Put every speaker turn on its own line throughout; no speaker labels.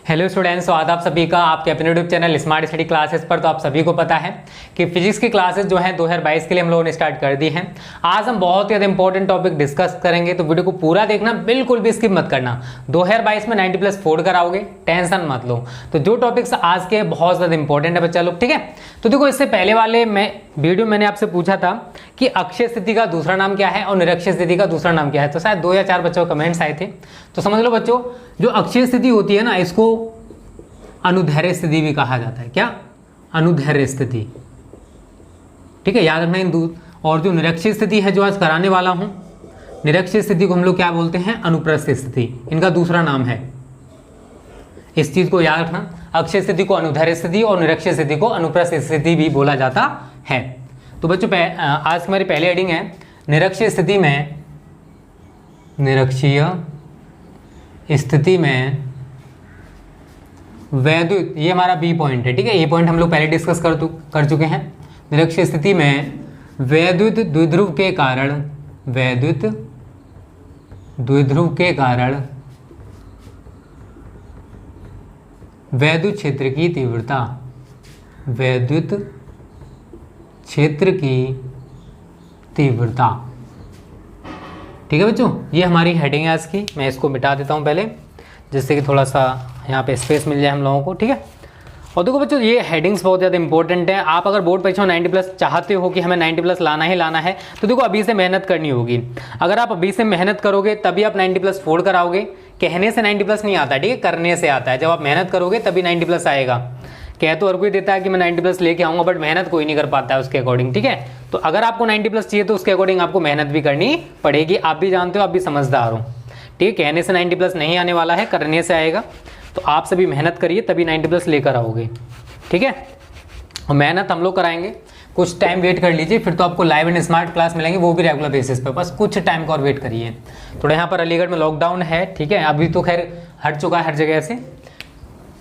Hello students, स्वागत आप सभी का आपके अपने YouTube channel smart study classes पर। तो आप सभी को पता है कि फिजिक्स की क्लासेस जो है 2022 के लिए हम लोगों ने स्टार्ट कर दी हैं। आज हम बहुत ही ज़्यादा इंपॉर्टेंट टॉपिक डिस्कस करेंगे, तो वीडियो को पूरा देखना, बिल्कुल भी स्किप मत करना। 2022 में 90+4 कराओगे, टेंशन मत लो। तो जो टॉपिक्स आज के बहुत ज़्यादा इंपॉर्टेंट है बच्चा लोग, ठीक है। तो देखो, इससे पहले वाले वीडियो मैंने आपसे पूछा था कि अक्षय स्थिति का दूसरा नाम क्या है और निरक्षीय स्थिति का दूसरा नाम क्या है। तो शायद 2 या 4 बच्चों को कमेंट्स आए थे। तो समझ लो बच्चों, जो अक्षय स्थिति होती है ना, इसको अनुदैर्घ्य स्थिति भी कहा जाता है। क्या? अनुदैर्घ्य स्थिति, ठीक है, याद रखना इन और जो निरक्षीय स्थिति है जो आज कराने वाला हूं, निरक्षीय स्थिति को हम लोग क्या बोलते हैं? अनुप्रस्थ स्थिति। इनका दूसरा नाम है, इस चीज को याद रखना। अक्षय स्थिति को अनुदैर्घ्य स्थिति और निरक्षीय स्थिति को अनुप्रस्थ स्थिति भी बोला जाता है। तो बच्चों, आज हमारी पहली हेडिंग है निरक्षीय स्थिति में, निरक्षीय स्थिति में वैद्युत, ये हमारा बी पॉइंट है, ठीक है। ये पॉइंट हम लोग पहले डिस्कस कर चुके हैं। निरक्षीय स्थिति में वैद्युत द्विध्रुव के कारण, वैद्युत द्विध्रुव के कारण वैद्युत क्षेत्र की तीव्रता, वैद्युत क्षेत्र की तीव्रता, ठीक है बच्चों। ये हमारी हेडिंग है आज की। मैं इसको मिटा देता हूं पहले, जिससे कि थोड़ा सा यहाँ पे स्पेस मिल जाए हम लोगों को, ठीक है। और देखो बच्चों, ये हेडिंग्स बहुत ज़्यादा इंपॉर्टेंट है। आप अगर बोर्ड परीक्षा में 90+ चाहते हो कि हमें 90+ लाना ही लाना है, तो देखो अभी से मेहनत करनी होगी। अगर आप अभी से मेहनत करोगे तभी आप 90+4 कराओगे। कहने से 90+ नहीं आता, ठीक है, करने से आता है। जब आप मेहनत करोगे तभी 90+ आएगा। कह तो हर कोई देता है कि मैं 90+ लेके आऊँगा, बट मेहनत कोई नहीं कर पाता है उसके अकॉर्डिंग, ठीक है। तो अगर आपको 90+ चाहिए तो उसके अकॉर्डिंग आपको मेहनत भी करनी पड़ेगी। आप भी जानते हो, आप भी समझदार हो, ठीक है। कहने से 90+ नहीं आने वाला है, करने से आएगा। तो आप सभी मेहनत करिए तभी 90+ लेकर आओगे, ठीक है। और मेहनत हम लोग कराएंगे। कुछ टाइम वेट कर लीजिए, फिर तो आपको लाइव एंड स्मार्ट क्लास मिलेंगे, वो भी रेगुलर बेसिस पे। बस कुछ टाइम का और वेट करिए। थोड़ा यहाँ पर अलीगढ़ में लॉकडाउन है, ठीक है। अभी तो खैर हट चुका है हर जगह से।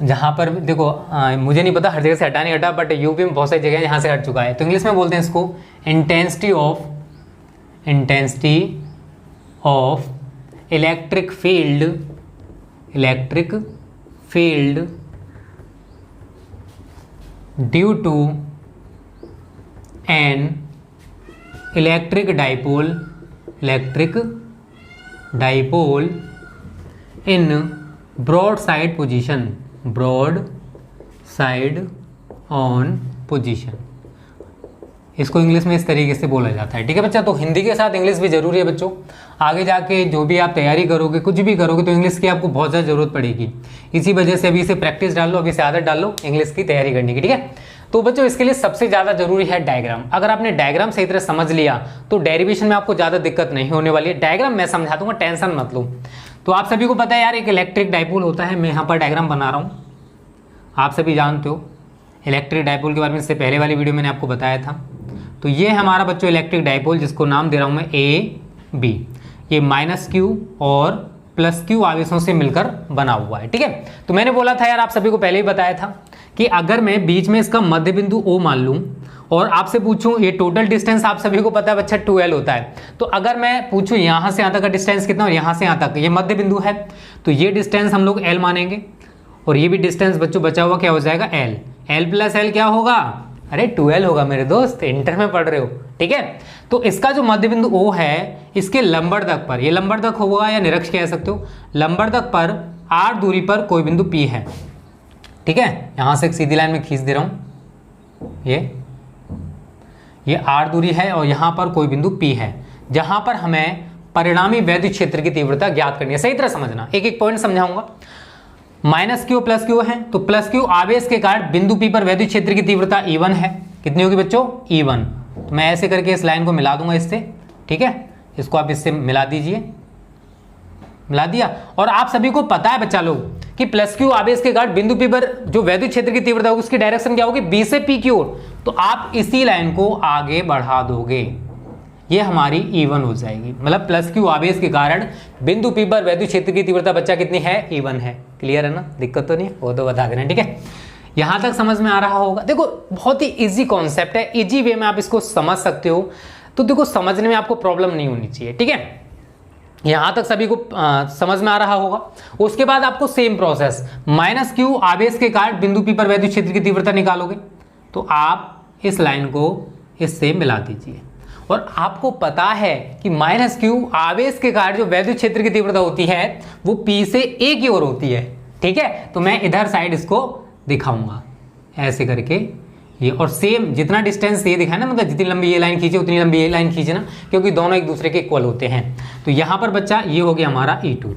जहाँ पर देखो, मुझे नहीं पता हर जगह से हटा नहीं हटा, बट यूपी में बहुत सारी जगह यहाँ से हट चुका है। तो इंग्लिश में बोलते हैं इसको intensity of electric field due to an electric dipole in broadside on position. इसको इंग्लिश में इस तरीके से बोला जाता है, ठीक है बच्चा। तो हिंदी के साथ इंग्लिश भी जरूरी है बच्चों। आगे जाके जो भी आप तैयारी करोगे, कुछ भी करोगे, तो इंग्लिश की आपको बहुत ज़्यादा जरूरत पड़ेगी। इसी वजह से अभी से प्रैक्टिस डाल लो, अभी से आदत डाल लो इंग्लिश की तैयारी करने की, ठीक है। तो बच्चों, इसके लिए सबसे ज़्यादा जरूरी है डायग्राम। अगर आपने डायग्राम सही तरह समझ लिया तो डेरिवेशन में आपको ज़्यादा दिक्कत नहीं होने वाली है। डायग्राम मैं समझा दूंगा, टेंशन मत लो। तो आप सभी को पता है यार, एक इलेक्ट्रिक डाइपोल होता है। मैं यहाँ पर डायग्राम बना रहा हूँ, आप सभी जानते हो इलेक्ट्रिक डाइपोल के बारे में। इससे पहले वाली वीडियो मैंने आपको बताया था। तो ये हमारा बच्चों इलेक्ट्रिक डाइपोल, जिसको नाम दे रहा हूँ मैं AB। ये -Q और +Q आवेशों से मिलकर बना हुआ है, ठीक है। तो मैंने बोला था यार, आप सभी को पहले ही बताया था कि अगर मैं बीच में इसका मध्य बिंदु O मान लूँ और आपसे पूछूं, ये टोटल डिस्टेंस आप सभी को पता है बच्चा 2L होता है। तो अगर मैं पूछूं यहाँ से यहाँ तक का डिस्टेंस कितना और यहाँ से यहाँ तक, ये मध्य बिंदु है, तो ये डिस्टेंस हम लोग L मानेंगे। और ये भी डिस्टेंस बच्चों बचा हुआ क्या हो जाएगा? L + L क्या होगा? अरे 2L होगा मेरे दोस्त, इंटर में पढ़ रहे हो, ठीक है। तो इसका जो मध्य बिंदु O है, इसके लंबवतक पर, ये लंबवतक होगा या निरक्ष कह सकते हो, लंबवतक पर r दूरी पर कोई बिंदु P है, ठीक है। यहां से एक सीधी लाइन में खींच दे रहा हूं, ये r दूरी है और यहां पर कोई बिंदु P है, जहां पर हमें परिणामी वैद्युत क्षेत्र की तीव्रता ज्ञात करनी है। सही तरह समझना, एक एक पॉइंट समझाऊंगा। -Q +Q है, तो +Q आवेश के कारण बिंदु P पर वैद्युत क्षेत्र की तीव्रता E1 है। कितनी होगी बच्चों? E1। तो मैं ऐसे करके इस लाइन को मिला दूंगा इससे, ठीक है। इसको आप इससे मिला दीजिए, मिला दिया। और आप सभी को पता है बच्चा लोग कि +Q आवेश के कारण बिंदु P पर जो वैद्युत क्षेत्र की तीव्रता होगी, उसकी डायरेक्शन क्या होगी? B से P की ओर। तो आप इसी लाइन को आगे बढ़ा दोगे, ये हमारी E1 हो जाएगी। मतलब +Q आवेश के कारण बिंदु P पर वैद्युत क्षेत्र की तीव्रता बच्चा कितनी है? E1 है। क्लियर है ना? दिक्कत तो नहीं, वो तो बता देना, ठीक है। यहां तक समझ में आ रहा होगा। देखो, बहुत ही इजी कॉन्सेप्ट है, इजी वे में आप इसको समझ सकते हो। तो देखो, समझने में आपको प्रॉब्लम नहीं होनी चाहिए, ठीक है। यहां तक सभी को समझ में आ रहा होगा। उसके बाद आपको सेम प्रोसेस, माइनस क्यू आवेश के कारण बिंदु पी पर वैद्युत क्षेत्र की तीव्रता निकालोगे। तो आप इस लाइन को इससे मिला दीजिए, और आपको पता है कि माइनस क्यू आवेश के कारण जो वैद्युत क्षेत्र की तीव्रता होती है वो पी से ए की ओर होती है। ठीक है, तो मैं इधर साइड इसको दिखाऊंगा ऐसे करके ये, और सेम जितना डिस्टेंस ये दिखा है ना, मतलब जितनी लंबी ये लाइन खींचे उतनी लंबी ये लाइन खींचे ना, क्योंकि दोनों एक दूसरे के इक्वल होते हैं। तो यहाँ पर बच्चा ये हो गया हमारा E2।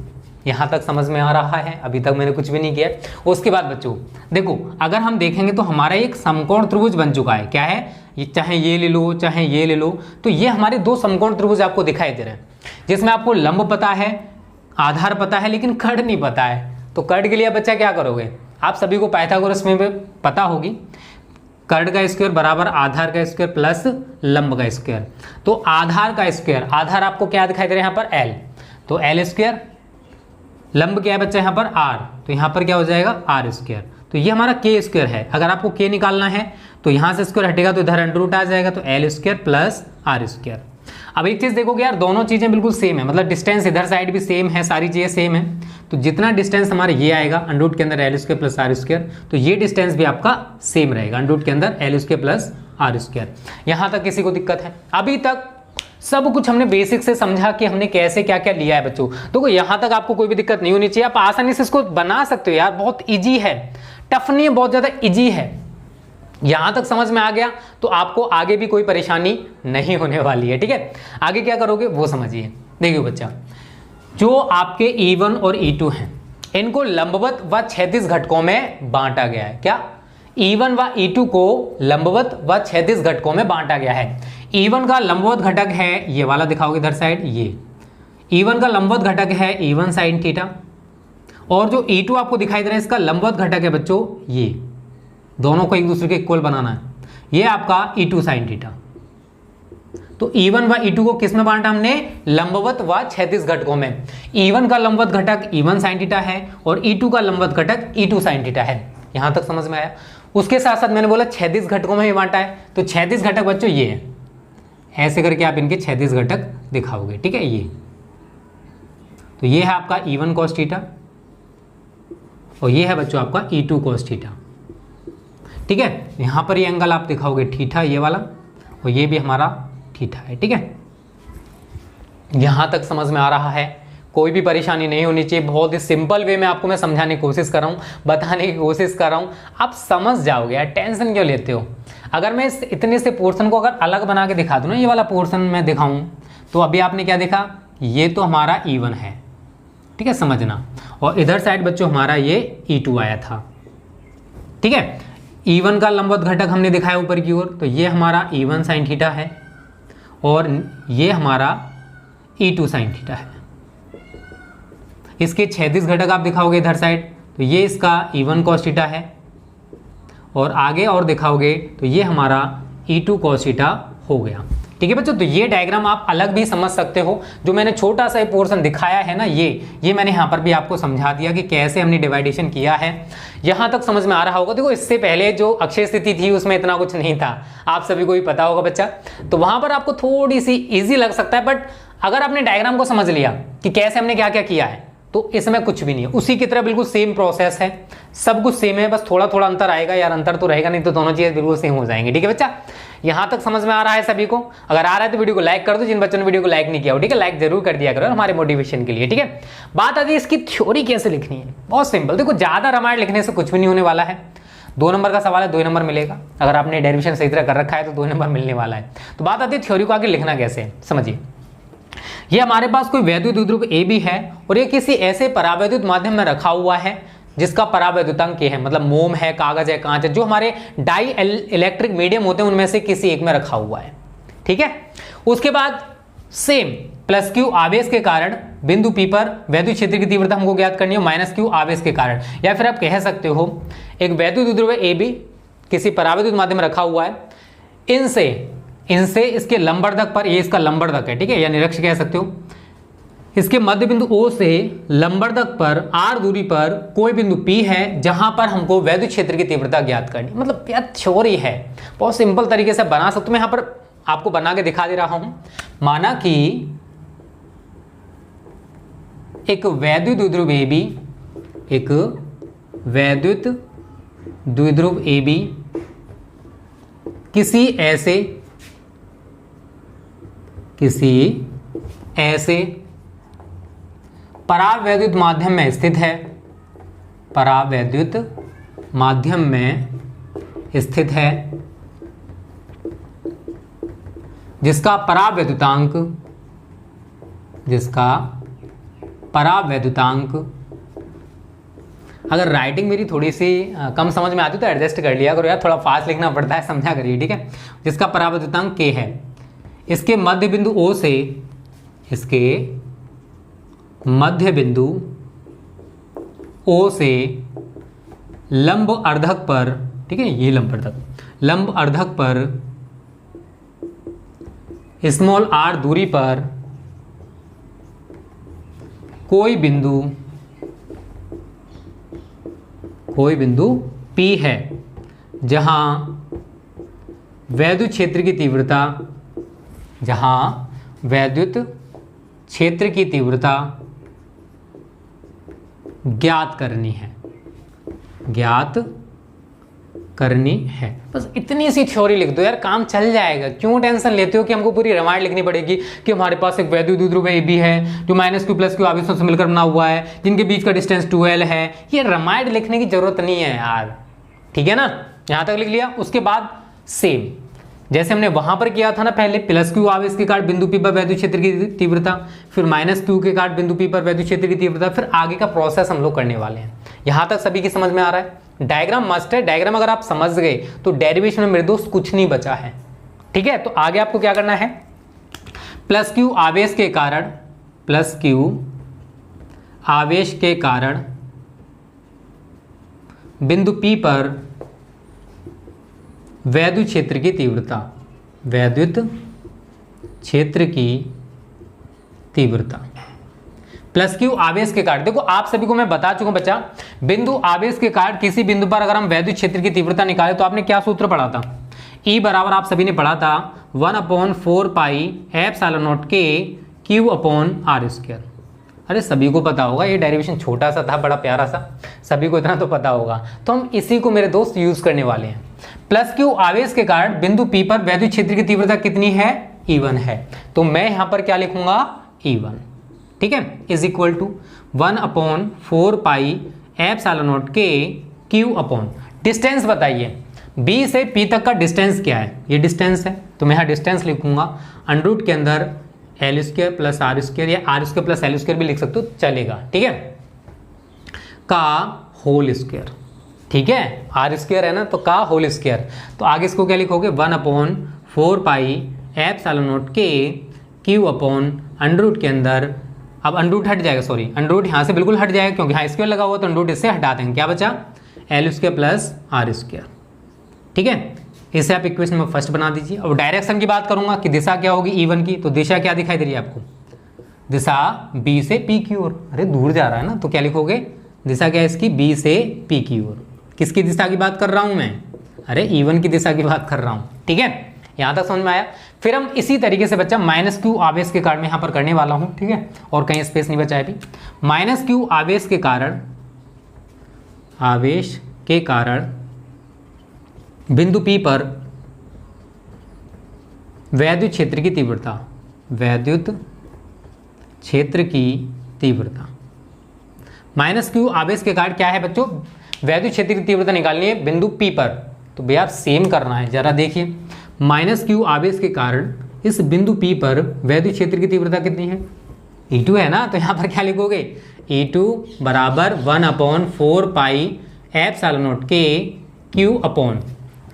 यहाँ तक समझ में आ रहा है? अभी तक मैंने कुछ भी नहीं किया। उसके बाद बच्चों देखो, अगर हम देखेंगे तो हमारा एक समकोण त्रिभुज बन चुका है। क्या है ये? चाहे ये ले लो चाहे ये ले लो, तो ये हमारे दो समकोण त्रिभुज आपको दिखाई दे रहे हैं, जिसमें आपको लंब पता है, आधार पता है, लेकिन कर्ण नहीं पता है। तो कर्ण के लिए बच्चा क्या करोगे? आप सभी को पाइथागोरस में पता होगी, कर्ण का स्क्वायर बराबर आधार का स्क्वायर प्लस लंब का स्क्वायर। तो आधार का स्क्वायर, आधार आपको क्या दिखाई दे रहा है यहाँ पर? L, तो L स्क्वायर, लंब क्या है बच्चा यहाँ पर? R, तो यहाँ पर क्या हो जाएगा? R square. तो ये हमारा K स्क्वायर है। अगर आपको K निकालना है तो यहाँ से स्क्वायर हटेगा तो इधर अंडर रूट आ जाएगा, तो L square plus R square. अब एक चीज देखोगे यार, दोनों चीजें बिल्कुल सेम है, मतलब डिस्टेंस इधर साइड भी सेम है, सारी चीजें सेम है। तो जितना डिस्टेंस हमारा ये आएगा अंडर रूट के अंदर L square plus R square, तो ये डिस्टेंस भी आपका सेम रहेगा अंडर रूट के अंदर L square plus R square. यहाँ तक किसी को दिक्कत है? अभी तक सब कुछ हमने बेसिक से समझा कि हमने कैसे क्या क्या लिया है बच्चों। तो यहाँ तक आपको कोई भी दिक्कत नहीं होनी चाहिए, आप आसानी से इसको बना सकते हो यार, बहुत ईजी है, टफ नहीं है, बहुत ज्यादा ईजी है। यहां तक समझ में आ गया तो आपको आगे भी कोई परेशानी नहीं होने वाली है। ठीक है, आगे क्या करोगे वो समझिए। देखिए बच्चा, जो आपके E1 और E2 हैं, इनको लंबवत व क्षैतिज घटकों में बांटा गया है। क्या? E1 व E2 को लंबवत व क्षैतिज घटकों में बांटा गया है। E1 का लंबवत घटक है ये वाला, दिखाओगे इधर साइड, ये E1 का लंबवत घटक है E1 sin थीटा, और जो E2 आपको दिखाई दे रहा है इसका लंबवत घटक है बच्चों ये, दोनों को एक दूसरे के इक्वल बनाना है, ये आपका E2 sin थीटा। तो E1 व E2 को किस में बांटा हमने? लंबवत व क्षैतिज घटकों में। E1 का लंबवत घटक E1 sin थीटा है और E2 का लंबवत घटक E2 sin थीटा है। यहां तक समझ में आया? उसके साथ साथ मैंने बोला क्षैतिज घटकों में भी बांटा है, तो क्षैतिज घटक बच्चों ये है, ऐसे करके आप इनके क्षैतिज घटक दिखाओगे। ठीक है, ये तो ये है आपका E1 cos थीटा, और ये है बच्चों आपका E2 cos थीटा। ठीक है, यहां पर ये एंगल आप दिखाओगे थीटा, ये वाला, और ये भी हमारा थीटा है। ठीक है, यहां तक समझ में आ रहा है? कोई भी परेशानी नहीं होनी चाहिए, बहुत ही सिंपल वे में आपको मैं समझाने की कोशिश कर रहा हूं, बताने की कोशिश कर रहा हूं, आप समझ जाओगे यार, टेंशन क्यों लेते हो? अगर मैं इस इतने से पोर्शन को अगर अलग बना के दिखा दूं ना, ये वाला पोर्शन मैं दिखाऊं, तो अभी आपने क्या देखा? ये तो हमारा E1 है, ठीक है, समझना, और इधर साइड बच्चों हमारा ये E2 आया था। ठीक है, E1 का लंबवत घटक हमने दिखाया ऊपर की ओर, तो ये हमारा E1 sin थीटा है, और ये हमारा E2 sin थीटा है। इसके क्षैतिज घटक आप दिखाओगे इधर साइड, तो ये इसका E1 cos थीटा है, और आगे और दिखाओगे तो ये हमारा E2 cos थीटा हो गया। ठीक है बच्चों, तो ये डायग्राम आप अलग भी समझ सकते हो। जो मैंने छोटा सा पोर्शन दिखाया है ना, ये मैंने यहाँ पर भी आपको समझा दिया कि कैसे हमने डिवाइडेशन किया है। यहाँ तक समझ में आ रहा होगा? देखो, इससे पहले जो अक्षय स्थिति थी उसमें इतना कुछ नहीं था, आप सभी को भी पता होगा बच्चा, तो वहां पर आपको थोड़ी सी ईजी लग सकता है, बट अगर आपने डायग्राम को समझ लिया कि कैसे हमने क्या क्या किया है, तो इसमें कुछ भी नहीं है, उसी की तरह बिल्कुल सेम प्रोसेस है, सब कुछ सेम है, बस थोड़ा थोड़ा अंतर आएगा यार, अंतर तो रहेगा नहीं तो दोनों चीजें बिल्कुल सेम हो जाएंगी। ठीक है बच्चा, यहां तक समझ में आ रहा है सभी को? अगर आ रहा है तो वीडियो को लाइक कर दो, जिन बच्चों ने वीडियो को लाइक नहीं किया हो, ठीक है, लाइक जरूर कर दिया करो हमारे मोटिवेशन के लिए। ठीक है, बात आती है इसकी थ्योरी कैसे लिखनी है। बहुत सिंपल, देखो ज्यादा रामायण लिखने से कुछ भी नहीं होने वाला है। 2 नंबर का सवाल है, 2 नंबर मिलेगा, अगर आपने डेरिवेशन सही तरह कर रखा है तो 2 नंबर मिलने वाला है। तो बात आती है थ्योरी को आगे लिखना कैसे, समझिए। ये हमारे पास कोई वैद्युत द्विध्रुव ए भी है, और ये किसी ऐसे परावैद्युत माध्यम में रखा हुआ है जिसका परावैद्युतांक K है, मतलब मोम है, कागज है, कांच है, जो हमारे डाई इलेक्ट्रिक मीडियम होते हैं उनमें से किसी एक में रखा हुआ है। ठीक है, उसके बाद सेम प्लस क्यू आवेश के कारण बिंदु P पर वैद्युत क्षेत्र की तीव्रता हमको ज्ञात करनी है, माइनस क्यू आवेश के कारण, या फिर आप कह सकते हो एक वैद्युत द्विध्रुव ए बी किसी परावैद्युत माध्यम में रखा हुआ है, इनसे इसके लंबवर्धक पर, ये इसका लंबवर्धक है, ठीक है, या निरक्ष कह सकते हो, इसके मध्य बिंदु O से लंबवर्धक पर R दूरी पर कोई बिंदु P है जहां पर हमको वैद्युत क्षेत्र की तीव्रता ज्ञात करनी। मतलब यार थ्योरी है, बहुत सिंपल तरीके से बना सकते हो। मैं यहां पर आपको बना के दिखा दे रहा हूं। माना कि एक वैद्युत द्विध्रुव AB, एक वैद्युत द्विध्रुव AB किसी ऐसे परावैद्युत माध्यम में स्थित है, परावैद्युत माध्यम में स्थित है, जिसका परावैद्युतांक, अगर राइटिंग मेरी थोड़ी सी कम समझ में आती तो एडजस्ट कर लिया करो यार, थोड़ा फास्ट लिखना पड़ता है, समझा करिए, ठीक है। जिसका परावैद्युतांक K है, इसके मध्य बिंदु O से, इसके मध्य बिंदु O से लंब अर्धक पर, ठीक है, ये लंब अर्धक पर स्मॉल r दूरी पर कोई बिंदु P है, जहां वैद्युत क्षेत्र की तीव्रता ज्ञात करनी है। बस इतनी सी थ्योरी लिख दो यार, काम चल जाएगा। क्यों टेंशन लेते हो कि हमको पूरी रामायण लिखनी पड़ेगी कि हमारे पास एक वैद्युत द्विध्रुव AB है जो -q+q आवेशों से मिलकर बना हुआ है, जिनके बीच का डिस्टेंस 12 है। ये रामायण लिखने की जरूरत नहीं है यार, ठीक है ना। यहां तक लिख लिया। उसके बाद सेम जैसे हमने वहां पर किया था ना, पहले +q आवेश के कारण बिंदु P पर वैद्युत क्षेत्र की तीव्रता, फिर -q के कारण बिंदु P पर वैद्युत क्षेत्र की तीव्रता, फिर आगे का प्रोसेस हम लोग करने वाले हैं। यहां तक सभी की समझ में आ रहा है। डायग्राम मस्ट है, डायग्राम अगर आप समझ गए तो डेरिवेशन में मेरे दोस्त कुछ नहीं बचा है, ठीक है। तो आगे आपको क्या करना है, +q आवेश के कारण बिंदु P पर वैद्युत क्षेत्र की तीव्रता, +q आवेश के कारण। देखो आप सभी को मैं बता चुका हूं बच्चा, बिंदु आवेश के कारण किसी बिंदु पर अगर हम वैद्युत क्षेत्र की तीव्रता निकाले तो आपने क्या सूत्र पढ़ा था, E बराबर आप सभी ने पढ़ा था 1/4πε0K Q/r²। अरे सभी को पता होगा, ये डेरिवेशन छोटा सा था, बड़ा प्यारा सा, सभी को इतना तो पता होगा। तो हम इसी को मेरे दोस्त यूज करने वाले हैं। +q आवेश के कारण बिंदु P पर वैद्युत क्षेत्र की तीव्रता कितनी है, E1 है। तो मैं यहां पर क्या लिखूंगा, E1, ठीक है, is equal to 1/4πε0K Q/। Distance बताइए, B से P तक का डिस्टेंस क्या है, ये डिस्टेंस है, तो मैं यहाँ डिस्टेंस लिखूंगा √ के अंदर L² + R² या R² + L² भी लिख सकते हो, चलेगा, ठीक है, का होल स्क्वायर, ठीक है, R² है ना, तो का होल स्क्वायर। तो आगे इसको क्या लिखोगे, 1/4πε0K Q/√ के अंदर, अब √ हट जाएगा, सॉरी √ यहाँ से बिल्कुल हट जाएगा क्योंकि यहाँ स्क्वायर लगा हुआ, तो √ इससे हटा देंगे, क्या बचा, L² + R², ठीक है। इसे आप इक्वेशन में फर्स्ट बना दीजिए। अब डायरेक्शन की बात करूंगा कि दिशा क्या होगी, E1 की, तो दिशा क्या दिखाई दे रही है आपको, दिशा B से P की ओर। अरे दूर जा रहा है ना, तो क्या लिखोगे, दिशा क्या है इसकी, B से P की ओर। किसकी दिशा की बात कर रहा हूं मैं, अरे E1 की दिशा की बात कर रहा हूं, ठीक है, यहां तक समझ में आया। फिर हम इसी तरीके से बच्चा -q आवेश के कारण मैं यहां पर करने वाला हूं, ठीक है, और कहीं स्पेस नहीं बचा है अभी। -q आवेश के कारण बिंदु P पर वैद्युत क्षेत्र की तीव्रता, -q आवेश के कारण क्या है बच्चों, वैद्युत क्षेत्र की तीव्रता निकालनी है बिंदु P पर। तो भैया सेम करना है, जरा देखिए, -q आवेश के कारण इस बिंदु P पर वैद्युत क्षेत्र की तीव्रता कितनी है, E2 है ना, तो यहां पर क्या लिखोगे, E2 बराबर 1/4πε0K Q/।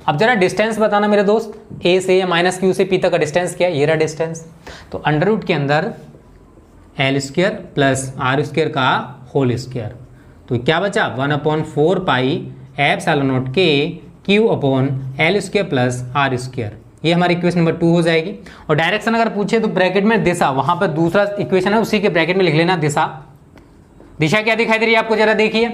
अब जरा डिस्टेंस बताना मेरे दोस्त, A से या -q से P तक का डिस्टेंस क्या है, ये रहा डिस्टेंस। तो √ के अंदर L² + R² का होल स्क्वायर, तो क्या बचा, 1/4πε0K Q/L² + R²। ये हमारी इक्वेशन नंबर 2 हो जाएगी। और डायरेक्शन अगर पूछे तो ब्रैकेट में दिशा, वहां पर दूसरा इक्वेशन है उसी के ब्रैकेट में लिख लेना दिशा। दिशा क्या दिखाई दे रही है आपको, जरा देखिए,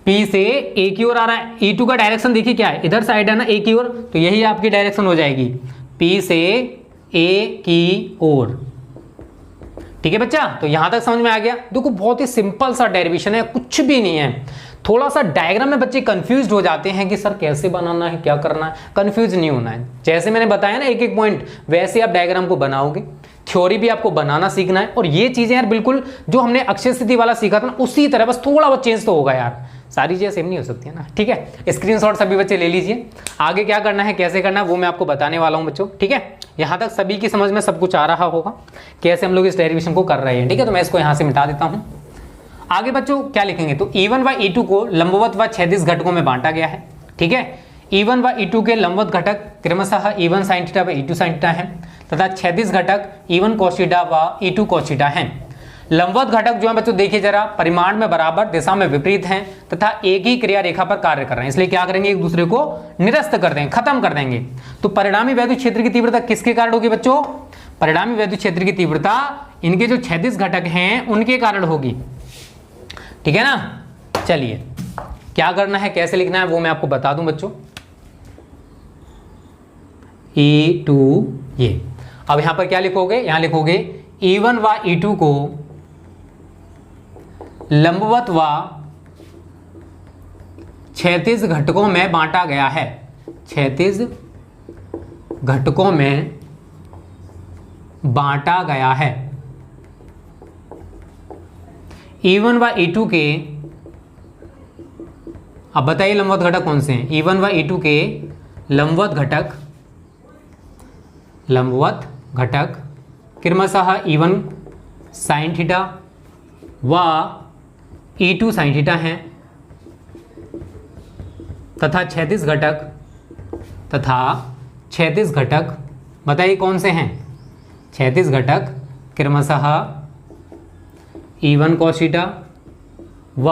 P से A की ओर आ रहा है, E2 का डायरेक्शन देखिए क्या है, इधर साइड है ना A की ओर, तो यही आपकी डायरेक्शन हो जाएगी, P से A की ओर। ठीक है बच्चा, तो यहां तक समझ में आ गया। देखो बहुत ही सिंपल सा डेरिवेशन है, कुछ भी नहीं है। थोड़ा सा डायग्राम में बच्चे कंफ्यूज हो जाते हैं कि सर कैसे बनाना है, क्या करना है। कंफ्यूज नहीं होना है, जैसे मैंने बताया ना एक एक पॉइंट, वैसे आप डायग्राम को बनाओगे। थ्योरी भी आपको बनाना सीखना है, और ये चीजें यार बिल्कुल जो हमने अक्षय स्थिति वाला सीखा था ना उसी तरह, बस थोड़ा बहुत चेंज तो होगा यार, सारी चीजें सेम नहीं हो सकती है ना। ठीक है, स्क्रीनशॉट सभी बच्चे ले लीजिए। आगे क्या करना है, कैसे करना है, वो मैं आपको बताने वाला हूं बच्चों। ठीक है, यहां तक सभी की समझ में सब कुछ आ रहा होगा कैसे हम लोग इस डेरिवेशन को कर रहे हैं। ठीक है, तो मैं इसको यहां से मिटा देता हूं। आगे बच्चों क्या लिखेंगे, तो E1 व E2 को लंबवत व क्षैतिज घटकों में बांटा गया है। ठीक है, E1 व E2 के लंबवत घटक क्रमशः E1 sin थीटा व E2 sin थीटा है, तथा क्षैतिज घटक E1 cos थीटा व E2 cos थीटा है। लंबवत घटक जो है बच्चों देखिए जरा, परिमाण में बराबर, दिशा में विपरीत हैं तथा एक ही क्रिया रेखा पर कार्य कर रहे हैं, इसलिए क्या करेंगे, एक दूसरे को निरस्त कर देंगे, खत्म कर देंगे। तो परिणामी वैद्युत क्षेत्र की तीव्रता किसके कारण होगी बच्चों, परिणामी वैद्युत क्षेत्र की तीव्रता इनके जो क्षैतिज घटक हैं उनके कारण होगी। ठीक है ना, चलिए क्या करना है, कैसे लिखना है वो मैं आपको बता दूं बच्चों। E2 ये, अब यहां पर क्या लिखोगे, यहां लिखोगे E1 व E2 को लंबवत व क्षैतिज घटकों में बांटा गया है, क्षैतिज घटकों में बांटा गया है। E1 व E2 के, अब बताइए लंबवत घटक कौन से हैं, E1 व E2 के लंबवत घटक क्रमशः E1 sin थीटा व E2 sin थीटा हैं, तथा क्षैतिज घटक बताइए कौन से हैं, क्षैतिज घटक क्रमशः E1 cos थीटा व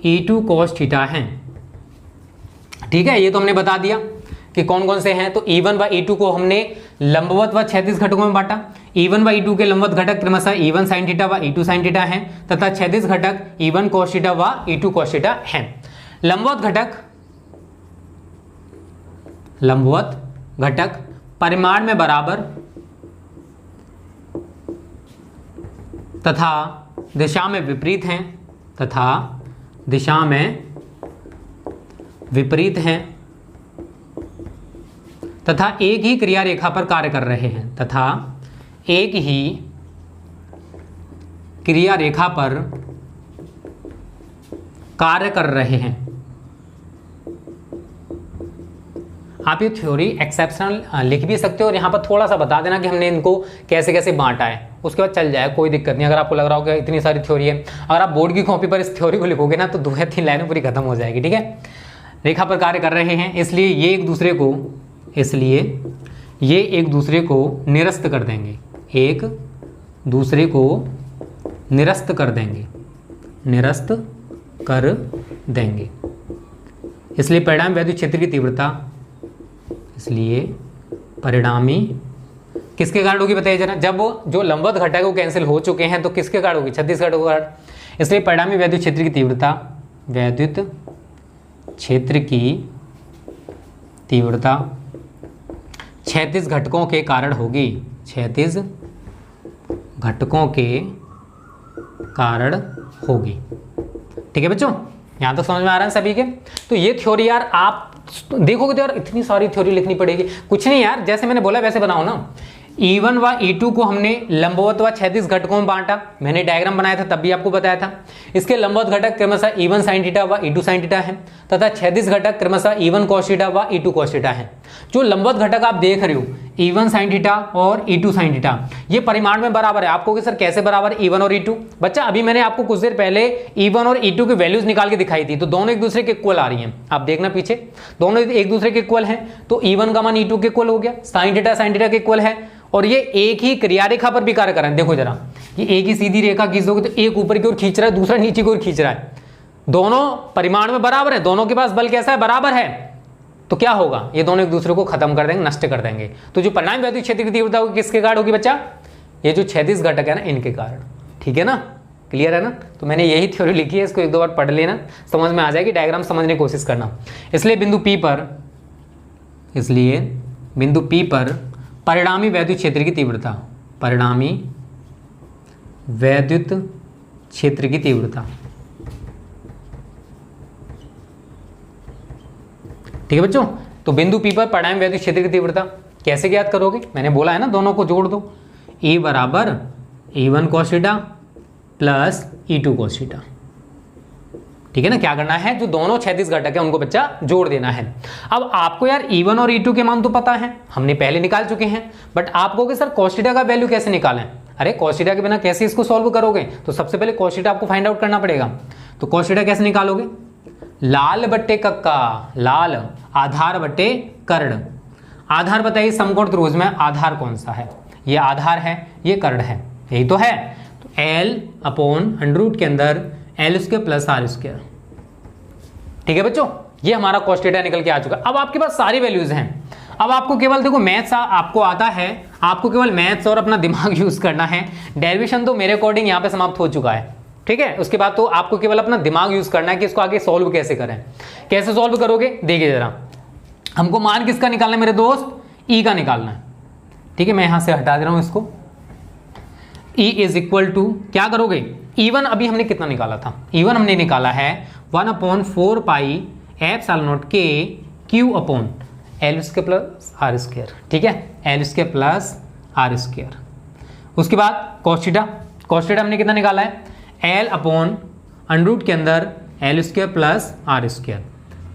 E2 cos थीटा हैं। ठीक है, ये तो हमने बता दिया कि कौन कौन से हैं। तो E1 व E2 को हमने लंबवत व क्षैतिज घटकों में बांटा। E1 व E2 के लंबवत घटक क्रमशः E1 sin थीटा व E2 sin थीटा हैं, तथा क्षैतिज घटक E1 cos थीटा व E2 cos थीटा हैं। लंबवत घटक परिमाण में बराबर तथा दिशा में विपरीत हैं, तथा एक ही क्रिया रेखा पर कार्य कर रहे हैं, आप ये थ्योरी एक्सेप्शनल लिख भी सकते हो, और यहाँ पर थोड़ा सा बता देना कि हमने इनको कैसे कैसे बांटा है, उसके बाद चल जाए, कोई दिक्कत नहीं। अगर आपको लग रहा हो कि इतनी सारी थ्योरी है, अगर आप बोर्ड की कॉपी पर इस थ्योरी को लिखोगे ना तो 2 या 3 लाइनें पूरी खत्म हो जाएगी। ठीक है, रेखा पर कार्य कर रहे हैं, इसलिए ये एक दूसरे को निरस्त कर देंगे, इसलिए परिणामी वैद्युत क्षेत्र की तीव्रता, किसके कारण होगी बताइए जरा, जब वो जो लंबवत घटक है वो कैंसिल हो चुके हैं तो किसके कारण होगी, क्षैतिज घटकों के कारण। इसलिए परिणामी वैद्युत क्षेत्र की तीव्रता क्षैतिज घटकों के कारण होगी, ठीक है बच्चों, यहां तक समझ में आ रहा है सभी के। तो ये थ्योरी यार आप देखोगे तो यार इतनी सारी थ्योरी लिखनी पड़ेगी, कुछ नहीं यार, जैसे मैंने बोला वैसे बनाओ ना। E1 व E2 को हमने लंबवत व क्षैतिज घटकों में बांटा, मैंने डायग्राम बनाया था तब भी आपको बताया था। इसके लंबवत घटक क्रमशः E1 sin थीटा व E2 sin थीटा है, तथा क्षैतिज घटक क्रमशः E1 cos थीटा व E2 cos थीटा है। जो लंबवत घटक आप देख रहे हो E1 sin थीटा और E2 sin थीटा, ये परिमाण में बराबर है। आपको कि सर कैसे बराबर E1 और E2, बच्चा अभी मैंने आपको कुछ देर पहले E1 और E2 की वैल्यूज निकाल के दिखाई थी, तो दोनों एक दूसरे के इक्वल आ रही हैं। आप देखना पीछे, दोनों एक दूसरे के इक्वल हैं, तो E1 का मान E2 के इक्वल हो गया, sin थीटा के इक्वल है, और ये एक ही क्रिया रेखा पर भी कार्य कर रहे हैं। देखो जरा, ये एक ही सीधी रेखा खींच दोगे तो एक ऊपर की ओर खींच रहा है, दूसरा नीचे की ओर खींच रहा है, दोनों परिमाण में बराबर है, दोनों के पास बल कैसा है, बराबर है। तो क्या होगा, ये दोनों एक दूसरे को खत्म कर देंगे, नष्ट कर देंगे। तो जो परिणामी वैद्युत क्षेत्र की तीव्रता होगी किसके कारण होगी बच्चा, ये जो क्षैतिज घटक है ना इनके कारण। ठीक है ना, क्लियर है ना। तो मैंने यही थ्योरी लिखी है, इसको एक दो बार पढ़ लेना, समझ में आ जाएगी, डायग्राम समझने की कोशिश करना। इसलिए बिंदु P पर परिणामी वैद्युत क्षेत्र की तीव्रता, वैद्युत क्षेत्र की तीव्रता। ठीक है बच्चों, तो बिंदु P पर परिणामी वैद्युत क्षेत्र की तीव्रता कैसे ज्ञात करोगे? मैंने बोला है ना, दोनों को जोड़ दो। E बराबर E1 cos theta plus E2 cos theta. ठीक है ना, क्या करना है, जो दोनों क्षैतिज घटक है उनको बच्चा जोड़ देना है। अब आपको यार E1 और E2 के मान तो पता है, हमने पहले निकाल चुके हैं, बट आप कहोगे सर cos थीटा का वैल्यू कैसे निकालें? अरे cos थीटा के बिना कैसे इसको सॉल्व करोगे? तो सबसे पहले cos थीटा आपको फाइंड आउट करना पड़ेगा। तो cos थीटा कैसे निकालोगे? लाल बट्टे कक्का, लाल आधार बट्टे कर्ण। आधार बताइए समकोण त्रिभुज में आधार कौन सा है? ये आधार है, ये कर्ण है, यही तो है। तो L अपॉन अंडर के अंदर L square plus R square. ठीक है बच्चों, ये हमारा cos थीटा निकल के आ चुका। अब आपके पास सारी वैल्यूज हैं। अब आपको केवल देखो मैथ्स आपको आता है, आपको केवल मैथ्स और अपना दिमाग यूज करना है। डेरिवेशन तो मेरे अकॉर्डिंग यहाँ पे समाप्त हो चुका है। ठीक है, उसके बाद तो आपको केवल अपना दिमाग यूज करना है कि इसको आगे सॉल्व कैसे करें। कैसे सॉल्व करोगे देखिए जरा, हमको मान किसका निकालना है मेरे दोस्त? E का निकालना है। ठीक है, मैं यहां से हटा दे रहा हूं इसको। E इज इक्वल टू क्या करोगे? E1 अभी हमने कितना निकाला था? E1 हमने निकाला है 1/4 पाई एप्सिलॉन नॉट के Q upon L square plus R square. ठीक है, L square plus R square. उसके बाद cos थीटा हमने कितना निकाला है? L अपॉन अंडर के अंदर L square plus R square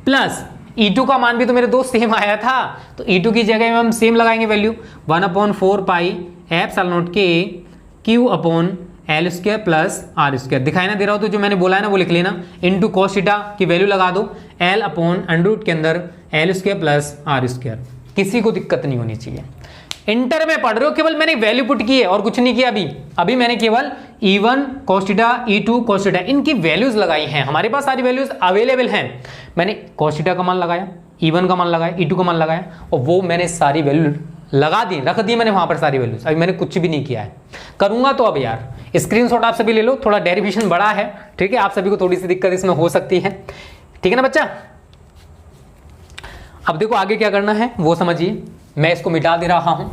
plus E2 का मान भी तो मेरे दोस्त सेम आया था, तो E2 की जगह में हम सेम लगाएंगे वैल्यू 1/4 पाई एप्सिलॉन नॉट के Q upon L square plus R square. दिखाई ना दे रहा हो तो जो मैंने बोला है ना वो लिख लेना, इनटू cos थीटा की वैल्यू लगा दो L अपॉन अंडर के अंदर L square plus R square. किसी को दिक्कत नहीं होनी चाहिए। इंटर में पढ़ रहे हो, केवल मैंने वैल्यू पुट की है और कुछ नहीं किया। अभी मैंने केवल E1 cos theta, E2 cos theta, इनकी वैल्यूज लगाई हैं। हमारे पास सारी वैल्यूज अवेलेबल हैं। मैंने cos थीटा का मान लगाया, E1 का मान लगाया, E2 का मान लगाया, और वो मैंने सारी वैल्यू लगा दी, रख दी मैंने वहां पर सारी वैल्यूज। अभी मैंने कुछ भी नहीं किया है, करूंगा तो अब यार स्क्रीनशॉट आप सभी ले लो। थोड़ा डेरिवेशन बड़ा है, ठीक है, आप सभी को थोड़ी सी दिक्कत इसमें हो सकती है। ठीक है ना बच्चा? अब देखो आगे क्या करना है वो समझिए। मैं इसको मिटा दे रहा हूं,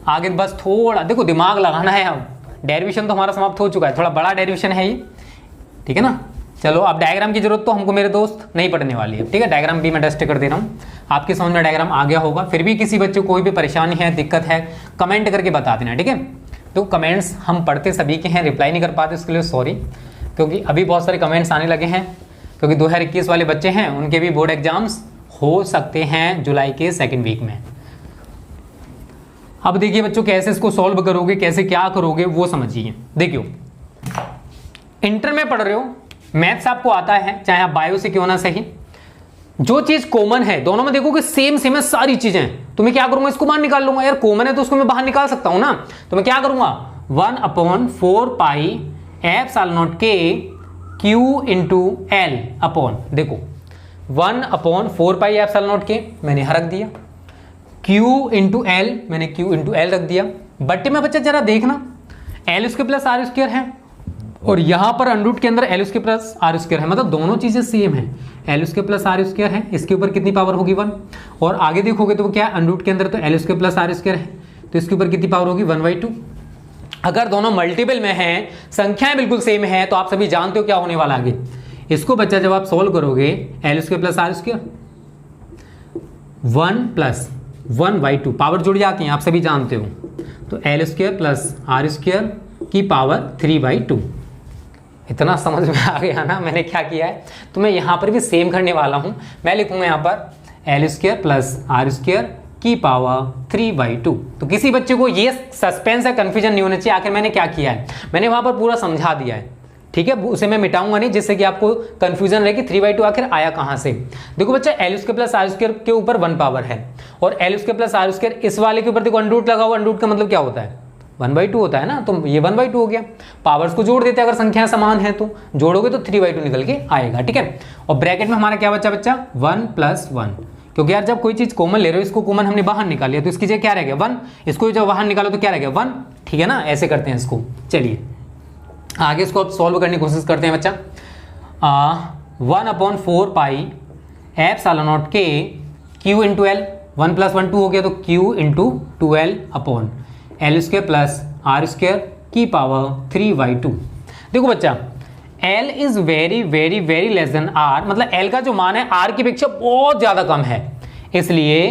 आगे बस थोड़ा देखो दिमाग लगाना है। अब डेरिवेशन तो हमारा समाप्त हो चुका है, थोड़ा बड़ा डेरिवेशन है ये। ठीक है ना, चलो अब डायग्राम की जरूरत तो हमको मेरे दोस्त नहीं पढ़ने वाली है। ठीक है, डायग्राम भी मैं टेस्ट कर दे रहा हूँ, आपके समझ में डायग्राम आ गया होगा। फिर भी किसी बच्चे को कोई भी परेशानी है, दिक्कत है, कमेंट करके बता देना। ठीक है, तो कमेंट्स हम पढ़ते सभी के हैं, रिप्लाई नहीं कर पाते, उसके लिए सॉरी, क्योंकि अभी बहुत सारे कमेंट्स आने लगे हैं, क्योंकि 2021 वाले बच्चे हैं, उनके भी बोर्ड एग्जाम्स हो सकते हैं जुलाई के सेकेंड वीक में। अब देखिए बच्चों, कैसे इसको सॉल्व करोगे, कैसे क्या करोगे वो समझिए। देखियो, इंटर में पढ़ रहे हो, मैथ्स आपको आता है, चाहे आप बायो से क्यों ना सही, जो चीज कॉमन है दोनों में देखोगे सेम सेम है सारी चीजें, तो मैं क्या करूंगा, इसको बाहर निकाल लूंगा। यार कॉमन है तो उसको मैं बाहर निकाल सकता हूं ना, तो मैं क्या करूंगा, 1/4 पाई एप्सिलॉन नॉट के Q इंटू L अपॉन, देखो 1/4 पाई एप्सिलॉन नॉट के मैंने यहाँ रख दिया, Q इंटू L मैंने Q इंटू L रख दिया। बट्टे में बच्चा जरा देखना, L square plus R square है, और यहां पर अंडर के अंदर L square plus R square है, मतलब दोनों चीजें सेम है। L square plus R square है, इसके ऊपर कितनी पावर होगी 1, और आगे देखोगे तो क्या है, अंडर के अंदर तो L square plus R square है, तो इसके ऊपर कितनी पावर होगी 1/2। अगर दोनों मल्टीपल में हैं, संख्याएं बिल्कुल सेम है, तो आप सभी जानते हो क्या होने वाला आगे। इसको बच्चा जब आप सोल्व करोगे, L square plus R square 1 plus 1/2 power जुड़ जाती हैं, आप सभी जानते हो, तो L square plus R square की पावर 3/2। इतना समझ में आ गया ना मैंने क्या किया है। तो मैं यहाँ पर भी सेम करने वाला हूँ, मैं लिखूंगा यहाँ पर L square plus R square की पावर 3/2। तो किसी बच्चे को ये सस्पेंस या कन्फ्यूजन नहीं होना चाहिए आखिर मैंने क्या किया है, मैंने वहाँ पर पूरा समझा दिया है। ठीक है, उसे मैं मिटाऊंगा नहीं, जिससे कि आपको कंफ्यूजन रहे कि 3/2 आखिर आया कहाँ से। देखो बच्चा, L square plus R square के ऊपर 1 पावर है, और L square plus R square इस वाले के ऊपर देखो अंडर लगा हुआ, अंडर का मतलब क्या होता है 1/2 होता है ना, तो ये 1/2 हो गया। पावर्स को जोड़ देते हैं, अगर संख्याएं समान है तो जोड़ोगे तो 3/2 निकल के आएगा। ठीक है, और ब्रैकेट में हमारा क्या बच्चा 1 + 1, क्योंकि यार जब कोई चीज कॉमन ले रहे हो, इसको कॉमन हमने बाहर निकाल लिया, तो इसकी जगह क्या रह गया 1, इसको जब बाहर निकालो तो क्या रह गया 1। ठीक है ना, ऐसे करते हैं इसको। चलिए आगे इसको अब सॉल्व करने की कोशिश करते हैं बच्चा। 1/4 पाई एप्सिलॉन नॉट के Q इंटू L, 1 + 1 2 हो गया, तो Q into 2L upon L square plus R square की पावर 3/2। देखो बच्चा, L is very very very less than R, मतलब L का जो मान है R की अपेक्षा बहुत ज्यादा कम है, इसलिए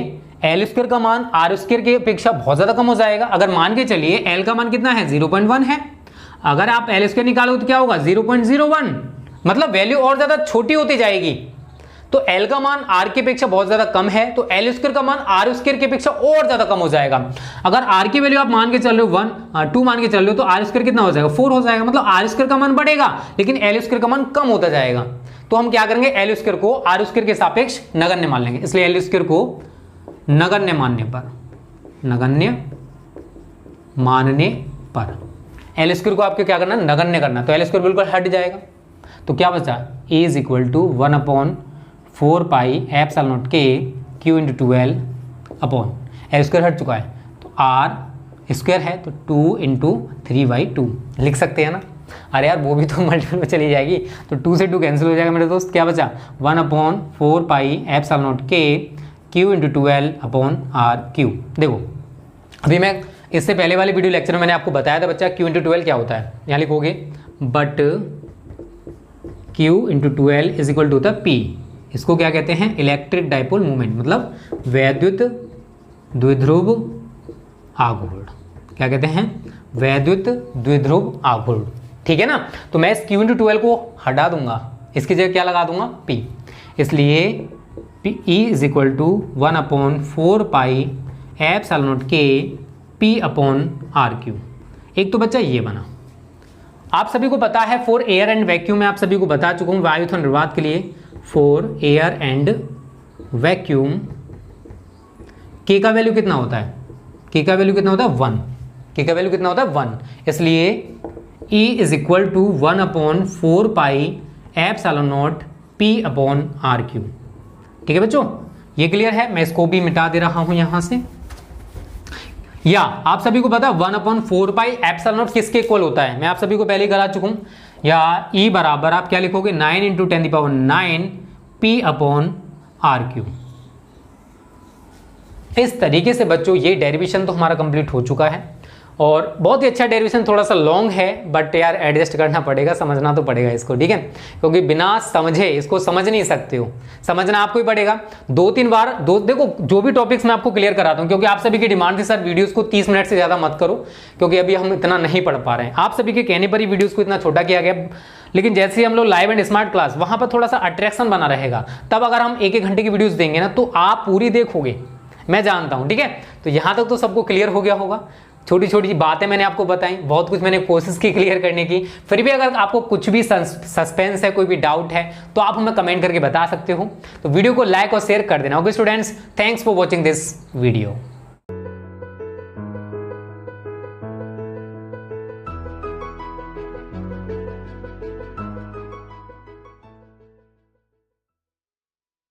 L स्क्वायर का मान R स्क्वायर की अपेक्षा बहुत ज्यादा कम हो जाएगा। अगर मान के चलिए L का मान कितना है 0.1 है, अगर आप L स्क्वायर निकालोगे तो क्या होगा 0.01, मतलब वैल्यू और ज्यादा छोटी होती जाएगी। तो L का मान R की अपेक्षा बहुत ज्यादा कम है, तो L स्क्वायर का मान R स्क्वायर की अपेक्षा और ज्यादा कम हो जाएगा। अगर R की वैल्यू आप मान के चल रहे हो 2 मान के चल रहे हो, तो R स्क्वायर कितना हो जाएगा 4 हो जाएगा, मतलब R स्क्वायर का मान बढ़ेगा लेकिन L स्क्वायर का मान कम होता जाएगा। तो हम क्या करेंगे, L स्क्वायर को R स्क्वायर के सापेक्ष नगण्य मान लेंगे, इसलिए L स्क्वायर को नगण्य मानने पर L स्क्वायर को आपको क्या करना, नगण्य करना, तो L स्क्वायर बिल्कुल हट जाएगा। तो क्या बचा, A is equal to 1/4 pi epsilon naught के Q into 12 upon L square हट चुका है, तो R स्क्वायर है तो 2 इंटू 3/2 लिख सकते हैं ना। अरे यार वो भी तो मल्टीपल में चली जाएगी, तो 2 से 2 कैंसिल हो जाएगा मेरे दोस्त, क्या बचा 1/4 पाई एप्सिलॉन नॉट के Q इंटू 12 अपॉन RQ। देखो अभी मैं इससे पहले वाले वीडियो लेक्चर में मैंने आपको बताया था बच्चा Q इंटू 12 क्या होता है, यहाँ लिखोगे but Q into 12 is equal to होता है P, इसको क्या कहते हैं, इलेक्ट्रिक डाइपोल मूवमेंट, मतलब वैद्युत द्विध्रुव आघूर्ण, क्या कहते हैं, वैद्युत द्विध्रुव आघूर्ण, ठीक है ना। तो मैं इस Q इंटू 12 को हटा दूंगा, इसकी जगह क्या लगा दूंगा P, इसलिए E is equal to 1/4 pi epsilon naught के P अपॉन RQ। एक तो बच्चा ये बना, आप सभी को पता है फॉर एयर एंड वैक्यूम में आप सभी को बता चुका हूँ वायु तथा निर्वात के लिए, for air and vacuum K का वैल्यू कितना होता है, K का वैल्यू कितना होता है 1, K का वैल्यू कितना होता है 1, इसलिए E is equal to 1/4 pi epsilon naught P upon RQ। ठीक है बच्चों, ये क्लियर है, मैं इसको भी मिटा दे रहा हूं यहां से। या आप सभी को पता है 1/4 पाई एप्सिलॉन नॉट किसके इक्वल होता है, मैं आप सभी को पहले ही करा चुका हूं। या E बराबर आप क्या लिखोगे 9 इंटू 10⁹ P अपॉन RQ। इस तरीके से बच्चों ये डेरिवेशन तो हमारा कंप्लीट हो चुका है, और बहुत ही अच्छा डेरिवेशन, थोड़ा सा लॉन्ग है बट यार एडजस्ट करना पड़ेगा, समझना तो पड़ेगा इसको, ठीक है, क्योंकि बिना समझे इसको समझ नहीं सकते हो, समझना आपको ही पड़ेगा। 2-3 बार देखो जो भी टॉपिक्स मैं आपको क्लियर कराता हूँ, क्योंकि आप सभी की डिमांड थी सर वीडियोस को 30 मिनट से ज़्यादा मत करो, क्योंकि अभी हम इतना नहीं पढ़ पा रहे हैं, आप सभी के कहने पर ही वीडियोज़ को इतना छोटा किया गया। लेकिन जैसे ही हम लोग लाइव एंड स्मार्ट क्लास, वहाँ पर थोड़ा सा अट्रैक्शन बना रहेगा, तब अगर हम 1-1 घंटे की वीडियोज़ देंगे ना तो आप पूरी देखोगे, मैं जानता हूँ, ठीक है। तो यहाँ तक तो सबको क्लियर हो गया होगा, छोटी छोटी बातें मैंने आपको बताई, बहुत कुछ मैंने कोशिश की क्लियर करने की। फिर भी अगर आपको कुछ भी सस्पेंस है, कोई भी डाउट है, तो आप हमें कमेंट करके बता सकते हो। तो वीडियो को लाइक और शेयर कर देना। Okay students, thanks for watching this video.